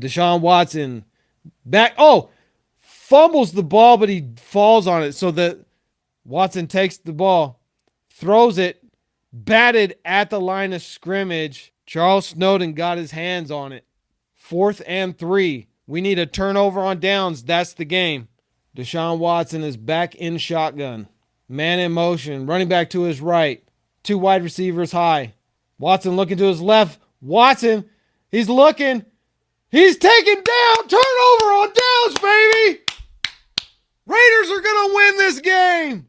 Deshaun Watson back. Oh, fumbles the ball, but he falls on it. So that Watson takes the ball, throws it, batted at the line of scrimmage. Charles Snowden got his hands on it. 4th and 3. We need a turnover on downs. That's the game. Deshaun Watson is back in shotgun. Man in motion. Running back to his right. 2 wide receivers high. Watson looking to his left. Watson, he's looking. He's taking down. Turnover on downs, baby. Raiders are going to win this game.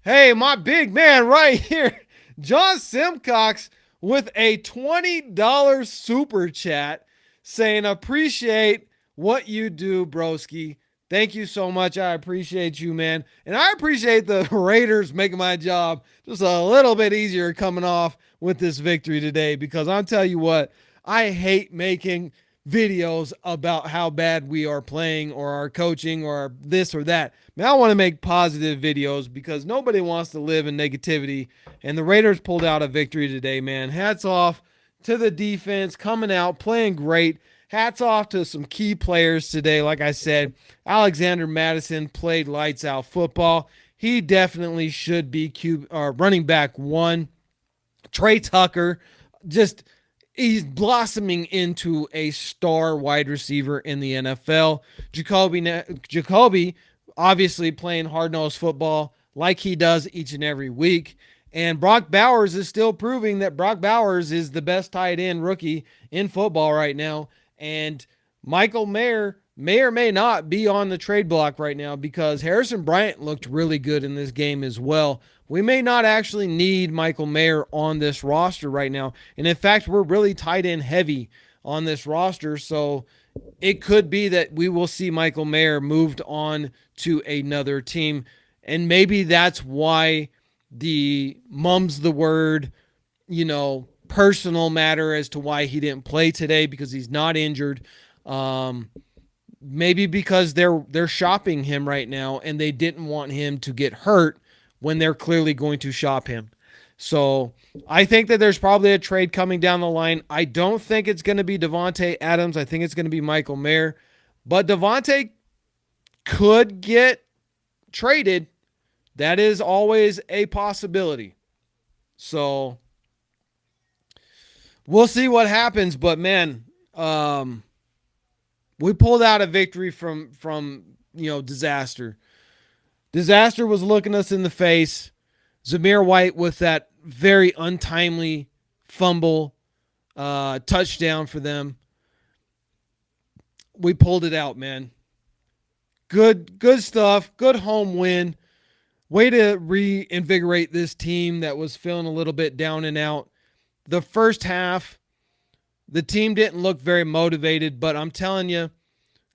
Hey, my big man right here, John Simcox, with a $20 super chat saying, appreciate what you do, broski. Thank you so much. I appreciate you, man. And I appreciate the Raiders making my job just a little bit easier coming off with this victory today, because I'll tell you what, I hate making videos about how bad we are playing or our coaching or this or that. Man, I want to make positive videos because nobody wants to live in negativity. And the Raiders pulled out a victory today, man. Hats off to the defense coming out, playing great. Hats off to some key players today. Like I said, Alexander Mattison played lights out football. He definitely should be running back 1. Trey Tucker, he's blossoming into a star wide receiver in the NFL. Jacoby obviously playing hard-nosed football like he does each and every week. And Brock Bowers is still proving that Brock Bowers is the best tight end rookie in football right now. And Michael Mayer may or may not be on the trade block right now because Harrison Bryant looked really good in this game as well. We may not actually need Michael Mayer on this roster right now. And in fact, we're really tight end heavy on this roster. So it could be that we will see Michael Mayer moved on to another team. And maybe that's why the mum's the word, personal matter as to why he didn't play today, because he's not injured. Maybe because they're shopping him right now and they didn't want him to get hurt when they're clearly going to shop him. So I think that there's probably a trade coming down the line. I don't think it's going to be Devontae Adams. I think it's going to be Michael Mayer. But Devontae could get traded. That is always a possibility. So we'll see what happens. But, man, we pulled out a victory from disaster. Disaster was looking us in the face. Zamir White with that very untimely fumble touchdown for them. We pulled it out, man. Good stuff. Good home win. Way to reinvigorate this team that was feeling a little bit down and out. The first half, the team didn't look very motivated, but I'm telling you,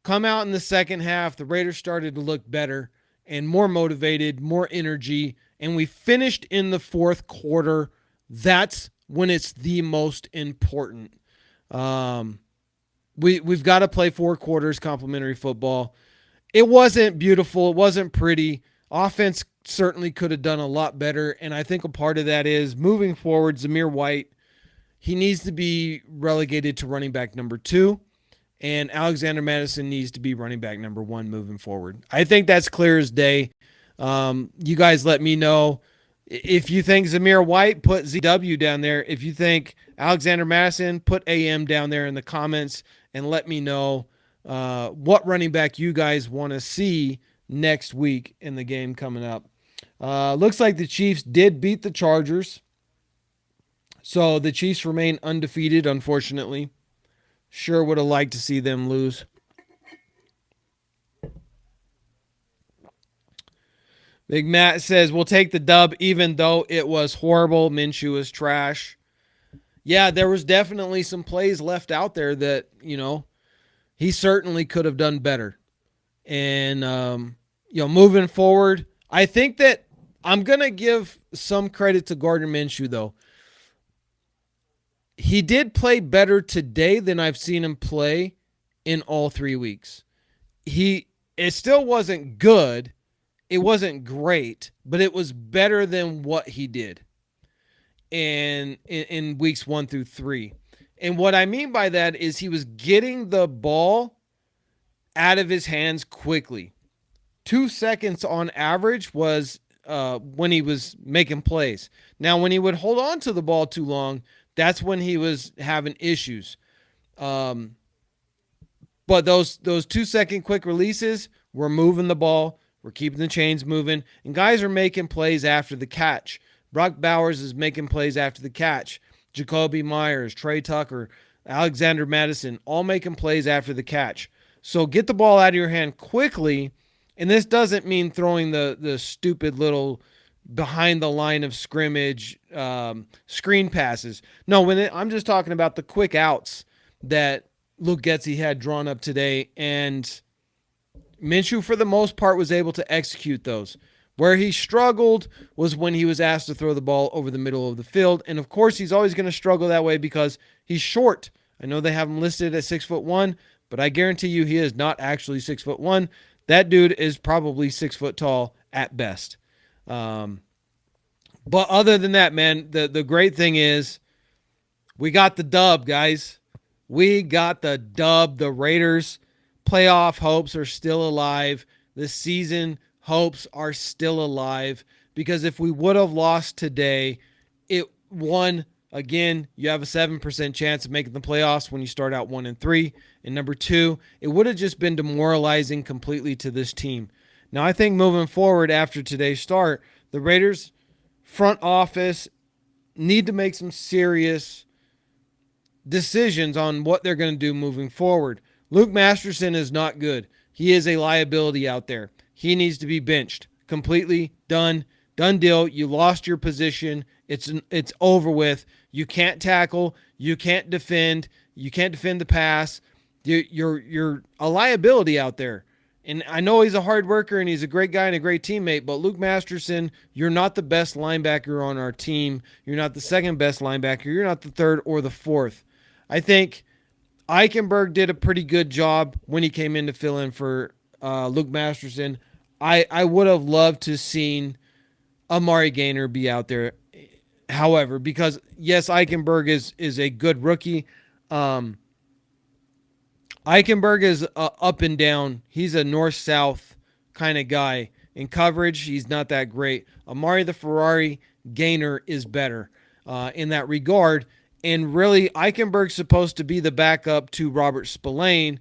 come out in the second half, the Raiders started to look better and more motivated, more energy, and we finished in the fourth quarter. That's when it's the most important. We've got to play 4 quarters complimentary football. It wasn't beautiful. It wasn't pretty. Offense certainly could have done a lot better, and I think a part of that is moving forward, Zamir White, he needs to be relegated to running back number 2. And Alexander Mattison needs to be running back number 1 moving forward. I think that's clear as day. You guys let me know. If you think Zamir White, put ZW down there. If you think Alexander Mattison, put AM down there in the comments and let me know what running back you guys want to see next week in the game coming up. Looks like the Chiefs did beat the Chargers. So the Chiefs remain undefeated, unfortunately. Sure would have liked to see them lose. Big Matt says, we'll take the dub even though it was horrible. Minshew is trash. Yeah, there was definitely some plays left out there that, he certainly could have done better. And, moving forward, I think that I'm going to give some credit to Gardner Minshew, though. He did play better today than I've seen him play in all 3 weeks. It still wasn't good. It wasn't great, but it was better than what he did in weeks 1 through 3. And what I mean by that is he was getting the ball out of his hands quickly. 2 seconds on average was when he was making plays. Now, when he would hold on to the ball too long, that's when he was having issues. Um, but those 2 second quick releases, we're moving the ball, we're keeping the chains moving, and guys are making plays after the catch. Brock Bowers is making plays after the catch. Jacoby Myers, Trey Tucker, Alexander Madison, all making plays after the catch. So get the ball out of your hand quickly. And this doesn't mean throwing the stupid little behind the line of scrimmage screen passes. No, I'm just talking about the quick outs that Luke Getsy had drawn up today. And Minshew, for the most part, was able to execute those. Where he struggled was when he was asked to throw the ball over the middle of the field. And of course, he's always going to struggle that way because he's short. I know they have him listed at 6'1", but I guarantee you he is not actually 6'1". That dude is probably 6 foot tall at best. But other than that, man, the great thing is we got the dub, guys. We got the dub. The Raiders' playoff hopes are still alive. The season hopes are still alive because if we would have lost today, again, you have a 7% chance of making the playoffs when you start out 1-3. And number two, it would have just been demoralizing completely to this team. Now, I think moving forward after today's start, the Raiders front office need to make some serious decisions on what they're going to do moving forward. Luke Masterson is not good. He is a liability out there. He needs to be benched. Completely done deal. You lost your position. It's over with. You can't tackle. You can't defend. You can't defend the pass. You're a liability out there. And I know he's a hard worker and he's a great guy and a great teammate, but Luke Masterson, you're not the best linebacker on our team. You're not the second best linebacker. You're not the third or the fourth. I think Eichenberg did a pretty good job when he came in to fill in for Luke Masterson. I would have loved to seen Amari Gaynor be out there. However, because yes, Eichenberg is a good rookie. Eichenberg is up and down. He's a north-south kind of guy. In coverage, he's not that great. Amari the Ferrari Gaynor is better in that regard. And really, Eichenberg's supposed to be the backup to Robert Spillane.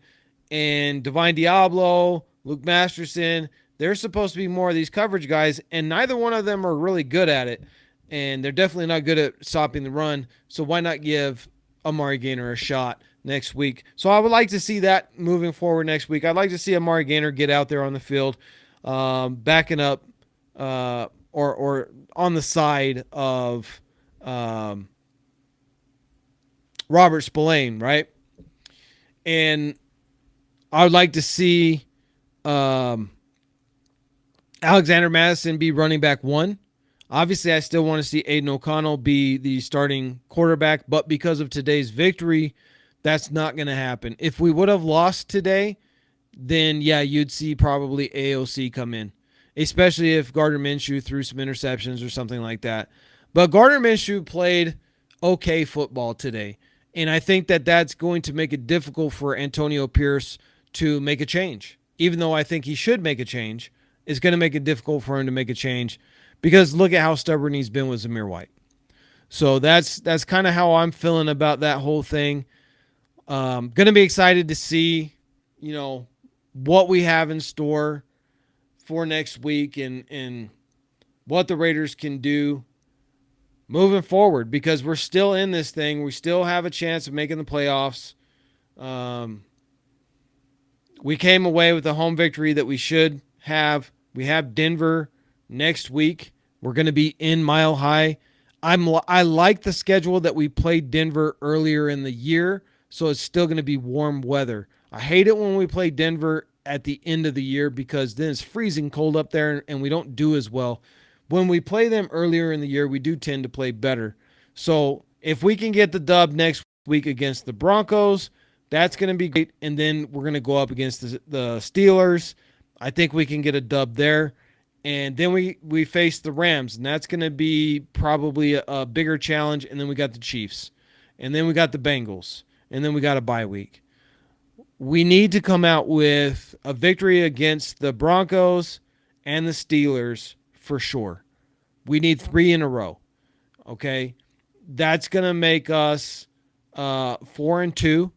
And Divine Diablo, Luke Masterson, they're supposed to be more of these coverage guys. And neither one of them are really good at it. And they're definitely not good at stopping the run. So why not give Amari Gaynor a shot next week? So I would like to see that moving forward next week. I'd like to see Amari Gaynor get out there on the field, backing up or on the side of Robert Spillane, right? And I would like to see Alexander Madison be running back one. Obviously, I still want to see Aiden O'Connell be the starting quarterback, but because of today's victory, that's not going to happen. If we would have lost today, then yeah, you'd see probably AOC come in, especially if Gardner Minshew threw some interceptions or something like that. But Gardner Minshew played okay football today, and I think that that's going to make it difficult for Antonio Pierce to make a change. Even though I think he should make a change, it's going to make it difficult for him to make a change because look at how stubborn he's been with Zamir White. So that's kind of how I'm feeling about that whole thing. Going to be excited to see, what we have in store for next week and what the Raiders can do moving forward because we're still in this thing. We still have a chance of making the playoffs. We came away with a home victory that we should have. We have Denver next week. We're going to be in Mile High. I like the schedule that we played Denver earlier in the year, so it's still going to be warm weather. I hate it when we play Denver at the end of the year because then it's freezing cold up there and we don't do as well. When we play them earlier in the year, we do tend to play better. So if we can get the dub next week against the Broncos, that's going to be great. And then we're going to go up against the Steelers. I think we can get a dub there. And then we face the Rams, and that's going to be probably a bigger challenge. And then we got the Chiefs. and then we got the Bengals, and then we got a bye week. We need to come out with a victory against the Broncos and the Steelers for sure. We need 3 in a row. Okay, that's gonna make us 4-2,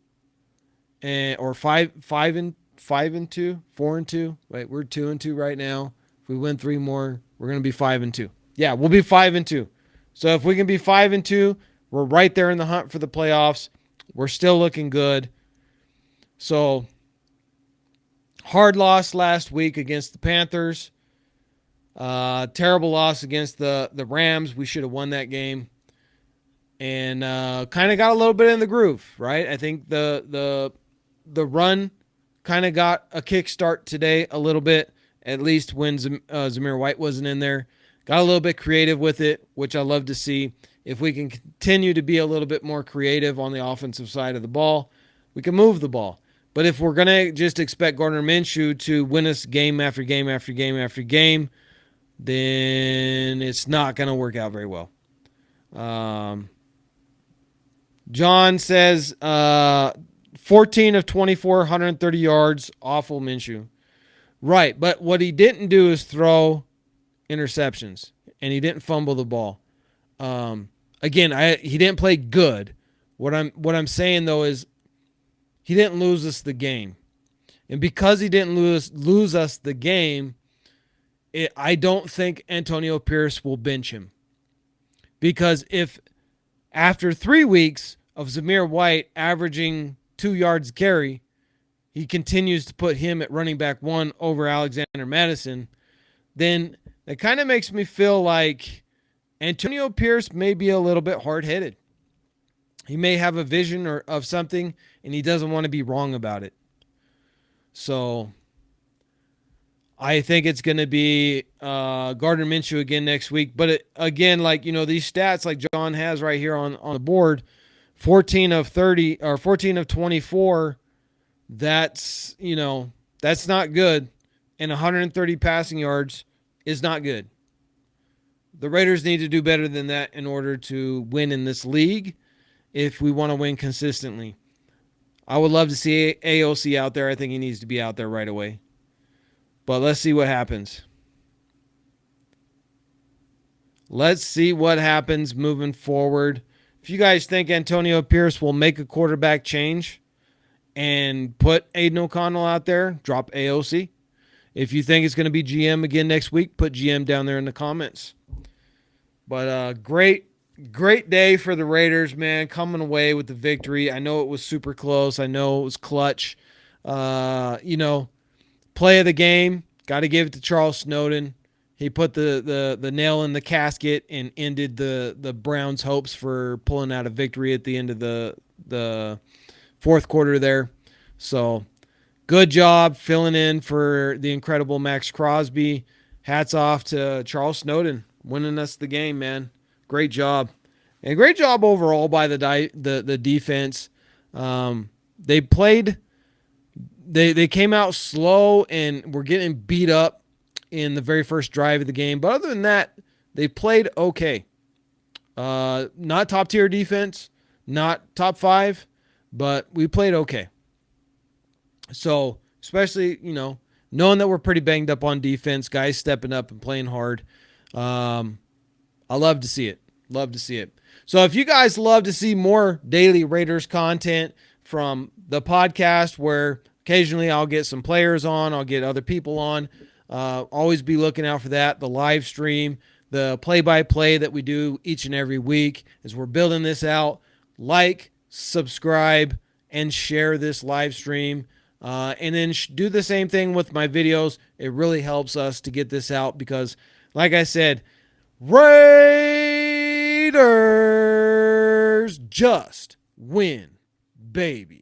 or 5-2, 4-2. Wait, we're 2-2 right now. If we win 3 more, we're gonna be 5-2. Yeah, we'll be 5-2. So if we can be 5-2, we're right there in the hunt for the playoffs. We're still looking good. So hard loss last week against the Panthers. Terrible loss against the Rams. We should have won that game. And kind of got a little bit in the groove, right? I think the run kind of got a kickstart today a little bit, at least when Zamir White wasn't in there. Got a little bit creative with it, which I love to see. If we can continue to be a little bit more creative on the offensive side of the ball, we can move the ball. But if we're going to just expect Gardner Minshew to win us game after game after game after game, then it's not going to work out very well. John says 14 of 24, 130 yards, awful Minshew. Right, but what he didn't do is throw interceptions, and he didn't fumble the ball. Again, he didn't play good. What I'm saying though is he didn't lose us the game, and because he didn't lose us the game, I don't think Antonio Pierce will bench him, because if after 3 weeks of Zamir White averaging 2 yards carry, he continues to put him at running back 1 over Alexander Madison, then that kind of makes me feel like Antonio Pierce may be a little bit hard-headed. He may have a vision of something, and he doesn't want to be wrong about it. So I think it's going to be Gardner Minshew again next week. But again, like, these stats like John has right here on the board, 14 of 30 or 14 of 24, that's not good. And 130 passing yards is not good. The Raiders need to do better than that in order to win in this league if we want to win consistently. I would love to see AOC out there. I think he needs to be out there right away. But let's see what happens. Let's see what happens moving forward. If you guys think Antonio Pierce will make a quarterback change and put Aiden O'Connell out there, drop AOC. If you think it's going to be GM again next week, put GM down there in the comments. But great day for the Raiders, man, coming away with the victory. I know it was super close. I know it was clutch. Play of the game, got to give it to Charles Snowden. He put the nail in the casket and ended the Browns' hopes for pulling out a victory at the end of the fourth quarter there. So good job filling in for the incredible Max Crosby. Hats off to Charles Snowden winning us the game, man. Great job. And great job overall by the defense. They came out slow and were getting beat up in the very first drive of the game. But other than that, they played okay. Not top tier defense, not top 5, but we played okay. So especially, knowing that we're pretty banged up on defense, guys stepping up and playing hard. I love to see it. Love to see it. So if you guys love to see more daily Raiders content from the podcast, where occasionally I'll get some players on, I'll get other people on, always be looking out for that. The live stream, the play-by-play that we do each and every week as we're building this out. Like, subscribe, and share this live stream. And then do the same thing with my videos. It really helps us to get this out because, like I said, Raiders just win, baby.